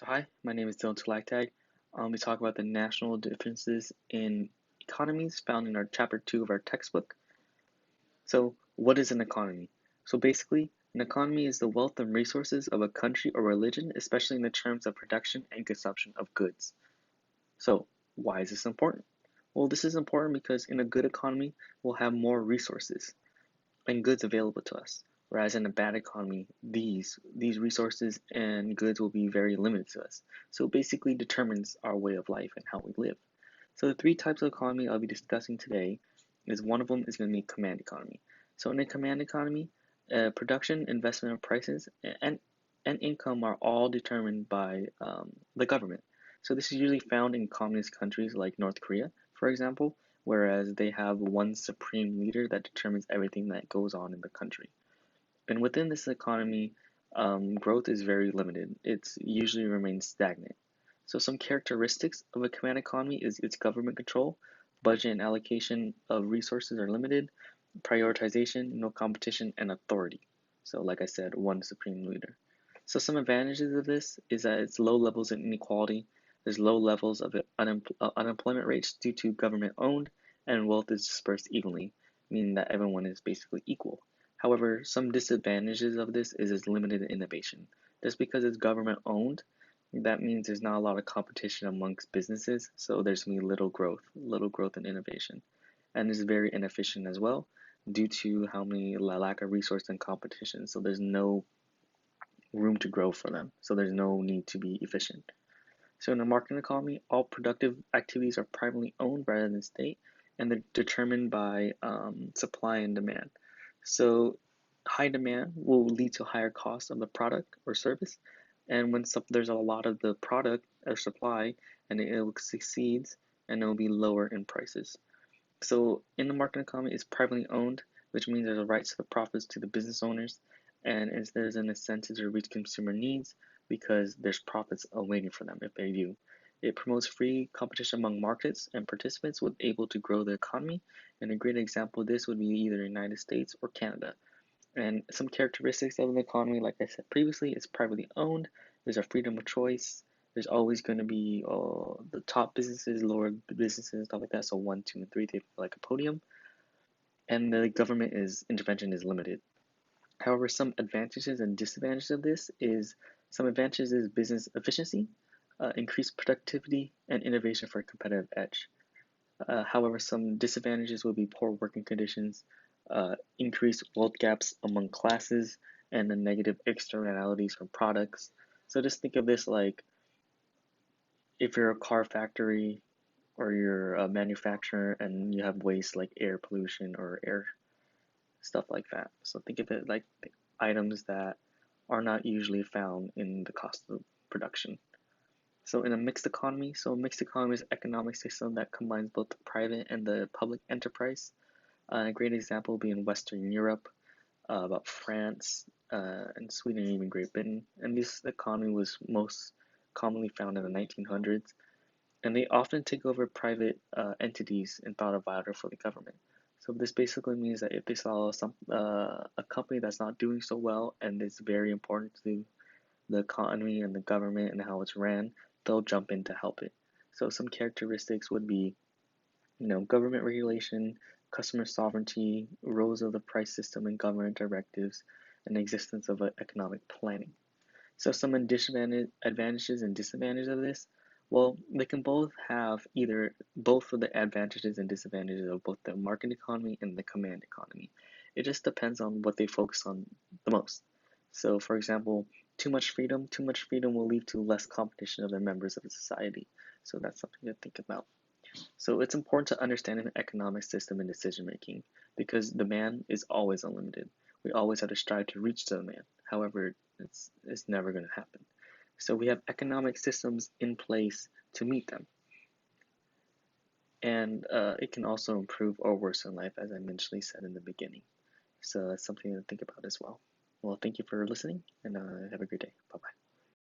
So hi, my name is Dylan Tag. We talk about the national differences in economies found in our chapter 2 of our textbook. So what is an economy? So basically, an economy is the wealth and resources of a country or religion, especially in the terms of production and consumption of goods. So why is this important? Well, this is important because in a good economy, we'll have more resources and goods available to us. Whereas in a bad economy, these resources and goods will be very limited to us. So it basically determines our way of life and how we live. So the three types of economy I'll be discussing today is one of them is going to be command economy. So in a command economy, production, investment, and prices and income are all determined by the government. So this is usually found in communist countries like North Korea, for example, whereas they have one supreme leader that determines everything that goes on in the country. And within this economy, growth is very limited. It's usually remains stagnant. So some characteristics of a command economy is its government control, budget and allocation of resources are limited, prioritization, no competition, and authority. So like I said, one supreme leader. So some advantages of this is that it's low levels of inequality. There's low levels of unemployment rates due to government owned, and wealth is dispersed evenly, meaning that everyone is basically equal. However, some disadvantages of this is its limited innovation. Just because it's government owned, that means there's not a lot of competition amongst businesses, so there's gonna be little growth and innovation. And it's very inefficient as well due to how many lack of resource and competition. So there's no room to grow for them. So there's no need to be efficient. So in a market economy, all productive activities are privately owned rather than state, and they're determined by supply and demand. So high demand will lead to higher costs of the product or service, and when there's a lot of the product or supply, and it succeeds, and it will be lower in prices. So in the market economy, it's privately owned, which means there's a right to the profits to the business owners, and there's an incentive to reach consumer needs because there's profits awaiting for them if they do. It promotes free competition among markets and participants with able to grow the economy. And a great example of this would be either the United States or Canada. And some characteristics of an economy, like I said previously, it's privately owned. There's a freedom of choice. There's always going to be the top businesses, lower businesses, stuff like that. So one, two, and three, they like a podium. And the government is intervention is limited. However, some advantages and disadvantages of this is some advantages is business efficiency, increased productivity, and innovation for a competitive edge. However, some disadvantages will be poor working conditions, increased wealth gaps among classes, and the negative externalities from products. So just think of this like if you're a car factory or you're a manufacturer and you have waste like air pollution or air stuff like that. So think of it like items that are not usually found in the cost of production. So in a mixed economy, so a mixed economy is an economic system that combines both the private and the public enterprise. A great example would be in Western Europe, about France and Sweden and even Great Britain. And this economy was most commonly found in the 1900s. And they often take over private entities and thought of vital for the government. So this basically means that if they saw a company that's not doing so well and it's very important to the economy and the government and how it's ran, they'll jump in to help it. So some characteristics would be, government regulation, customer sovereignty, rules of the price system and government directives, and the existence of economic planning. So some advantages and disadvantages of this. Well, they can both have either both of the advantages and disadvantages of both the market economy and the command economy. It just depends on what they focus on the most. So, for example, too much freedom will lead to less competition of the members of the society. So that's something to think about. So it's important to understand an economic system in decision making because demand is always unlimited. We always have to strive to reach the demand. However, it's never going to happen. So we have economic systems in place to meet them. And it can also improve or worsen life, as I mentioned said in the beginning. So that's something to think about as well. Well, thank you for listening, and have a great day. Bye bye.